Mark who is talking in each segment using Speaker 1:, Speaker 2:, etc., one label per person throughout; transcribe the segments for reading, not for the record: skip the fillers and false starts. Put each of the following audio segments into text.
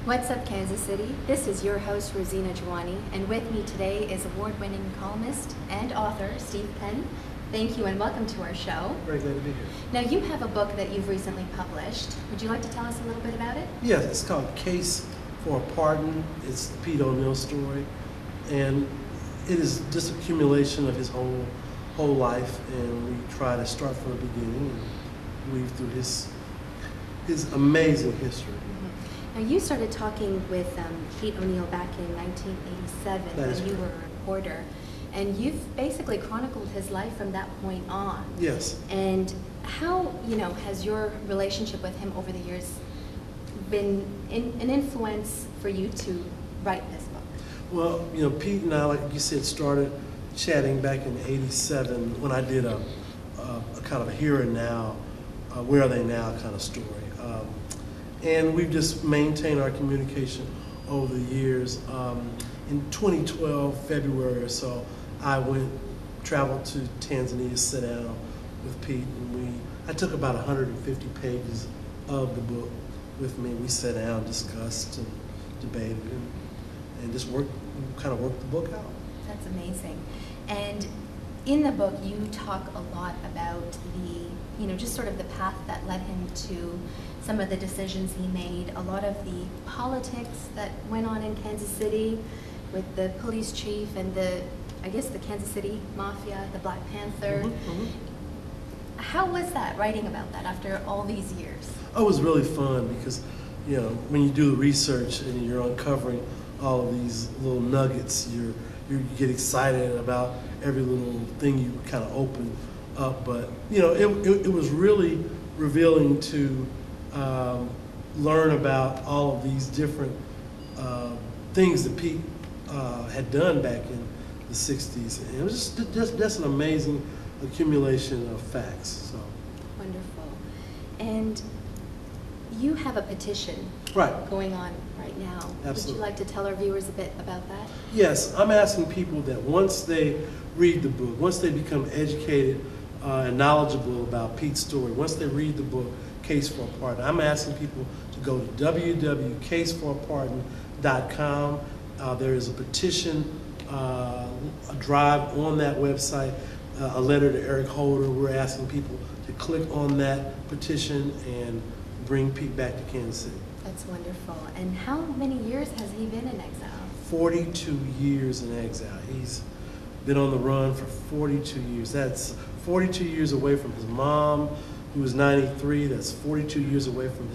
Speaker 1: What's up, Kansas City? This is your host, Rosina Jiwani, and with me today is award-winning columnist and author, Steve Penn. Thank you and welcome to our show.
Speaker 2: Very glad to be here.
Speaker 1: Now, you have a book that you've recently published. Would you like to tell us a little bit about it?
Speaker 2: Yes, it's called Case for a Pardon. It's the Pete O'Neill story, and it is just accumulation of his whole life, and we try to start from the beginning and weave through his amazing history.
Speaker 1: Now, you started talking with Pete O'Neill back in 1987 when you were a reporter, and you've basically chronicled his life from that point on.
Speaker 2: Yes.
Speaker 1: And how, has your relationship with him over the years been an influence for you to write this book?
Speaker 2: Well, Pete and I, like you said, started chatting back in '87 when I did a kind of a here and now, where are they now kind of story. And we've just maintained our communication over the years. In 2012, February or so, I traveled to Tanzania to sit down with Pete, and I took about 150 pages of the book with me. We sat down, discussed, and debated, and just kind of worked the book out.
Speaker 1: That's amazing. And in the book, you talk a lot about just sort of the path that led him to some of the decisions he made, a lot of the politics that went on in Kansas City with the police chief and the Kansas City Mafia, the Black Panther. How was that, writing about that after all these years? Oh,
Speaker 2: it was really fun because, when you do the research and you're uncovering all of these little nuggets, you get excited about every little thing you kind of open up. But, it was really revealing to learn about all of these different things that Pete had done back in the '60s. And it was just an amazing accumulation of facts. So
Speaker 1: wonderful. And you have a petition going on right now.
Speaker 2: Absolutely.
Speaker 1: Would you like to tell our viewers a bit about that?
Speaker 2: Yes, I'm asking people that once they read the book, once they become educated and knowledgeable about Pete's story, once they read the book, Case for a Pardon, I'm asking people to go to www.caseforapardon.com. There is a petition, a drive on that website, a letter to Eric Holder. We're asking people to click on that petition and bring Pete back to Kansas City.
Speaker 1: That's wonderful. And how many years has he been in exile?
Speaker 2: 42 years in exile. He's been on the run for 42 years. That's 42 years away from his mom, who was 93. That's 42 years away from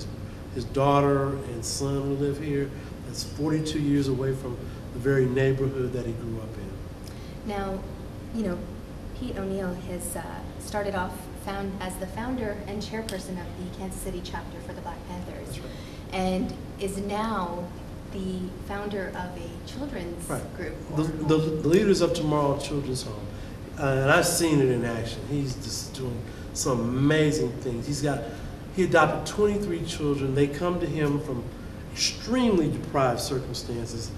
Speaker 2: his daughter and son who live here. That's 42 years away from the very neighborhood that he grew up in.
Speaker 1: Now, Pete O'Neill has started off as the founder and chairperson of the Kansas City chapter for the Black Panthers.
Speaker 2: That's right.
Speaker 1: And is now the founder of a children's group.
Speaker 2: The Leaders of Tomorrow Children's Home. And I've seen it in action. He's just doing some amazing things. He adopted 23 children. They come to him from extremely deprived circumstances.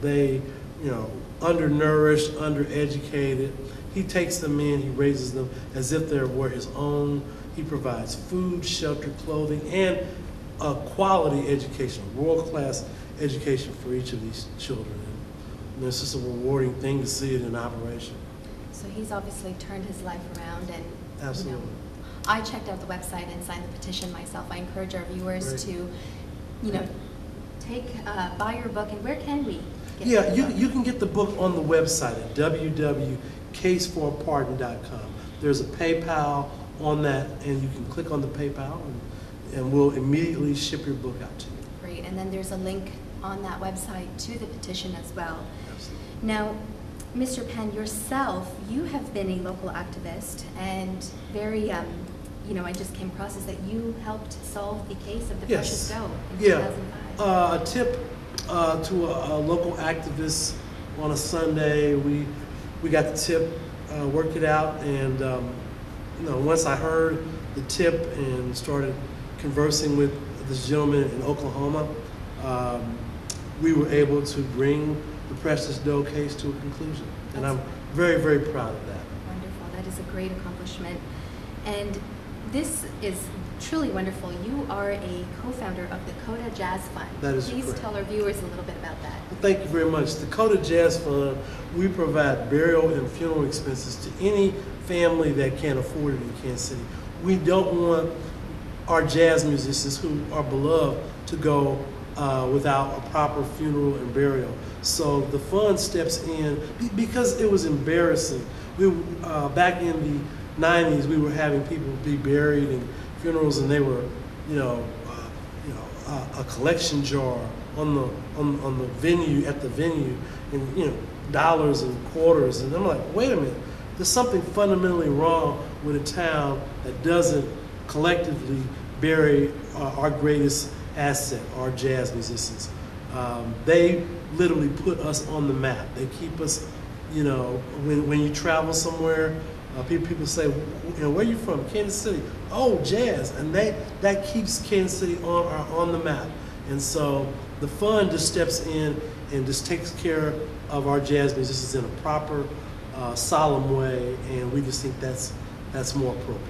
Speaker 2: They, undernourished, undereducated. He takes them in, he raises them as if they were his own. He provides food, shelter, clothing, and a quality education, world-class education for each of these children. And it's just a rewarding thing to see it in operation.
Speaker 1: So he's obviously turned his life around, and
Speaker 2: absolutely.
Speaker 1: I checked out the website and signed the petition myself. I encourage our viewers to, buy your book. And where can we get the book?
Speaker 2: You can get the book on the website at www.caseforapardon.com. There's a PayPal on that, and you can click on the PayPal, and we'll immediately ship your book out to you.
Speaker 1: Great, and then there's a link on that website to the petition as well.
Speaker 2: Absolutely.
Speaker 1: Now, Mr. Penn, yourself, you have been a local activist, and very, I just came across is that you helped solve the case of the precious doe in 2005.
Speaker 2: A tip to a local activist on a Sunday. We got the tip, worked it out, and once I heard the tip and started conversing with this gentleman in Oklahoma, we were able to bring the precious doe case to a conclusion. And I'm very, very proud of that.
Speaker 1: Wonderful. That is a great accomplishment. And this is truly wonderful. You are a co-founder of the Coda Jazz Fund.
Speaker 2: That is
Speaker 1: Please
Speaker 2: correct.
Speaker 1: tell our viewers a little bit about that.
Speaker 2: Well, thank you very much. The Coda Jazz Fund, we provide burial and funeral expenses to any family that can't afford it in Kansas City. We don't want our jazz musicians who are beloved to go without a proper funeral and burial. So the fund steps in because it was embarrassing. Back in the 90s, we were having people be buried in funerals, and they were, a collection jar on the venue, at the venue, and dollars and quarters. And I'm like, wait a minute, there's something fundamentally wrong with a town that doesn't collectively bury our greatest asset, our jazz musicians. They literally put us on the map. They keep us, when you travel somewhere, people say, where are you from? Kansas City. Oh, jazz. And that keeps Kansas City on the map. And so the fund just steps in and just takes care of our jazz musicians in a proper, solemn way, and we just think that's more appropriate.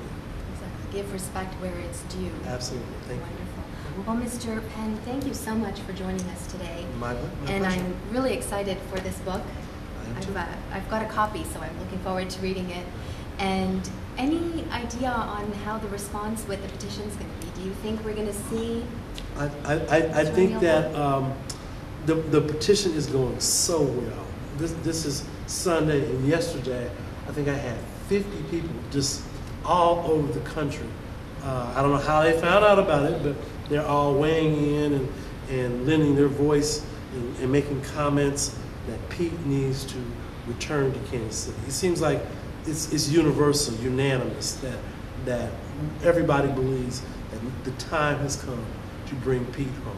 Speaker 1: Exactly. Give respect where it's due.
Speaker 2: Absolutely. Thank you.
Speaker 1: Wonderful. Well, Mr. Penn, thank you so much for joining us today.
Speaker 2: My
Speaker 1: and
Speaker 2: pleasure.
Speaker 1: I'm really excited for this book. I've got a copy, so I'm looking forward to reading it. And any idea on how the response with the petition is going to be? Do you think we're going to see?
Speaker 2: I think that the petition is going so well. This is Sunday, and yesterday I think I had 50 people just all over the country. I don't know how they found out about it, but they're all weighing in and lending their voice and making comments that Pete needs to return to Kansas City. It seems like it's universal, unanimous, that everybody believes that the time has come to bring Pete home.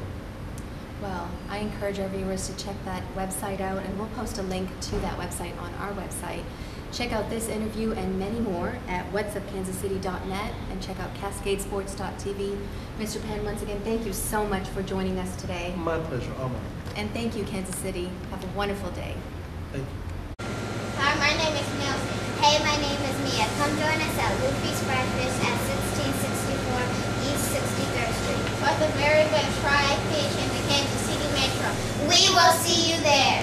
Speaker 1: Well, I encourage our viewers to check that website out, and we'll post a link to that website on our website. Check out this interview and many more at whatsupkansascity.net, and check out cascadesports.tv. Mr. Penn, once again, thank you so much for joining us today.
Speaker 2: My pleasure.
Speaker 1: And thank you, Kansas City. Have a wonderful day.
Speaker 2: Thank you.
Speaker 3: Hi, my name is Nelson. Hey, my name is Mia. Come join us at Luffy's Breakfast at 1664 East 63rd Street for the very best fried fish in the Kansas City Metro. We will see you there.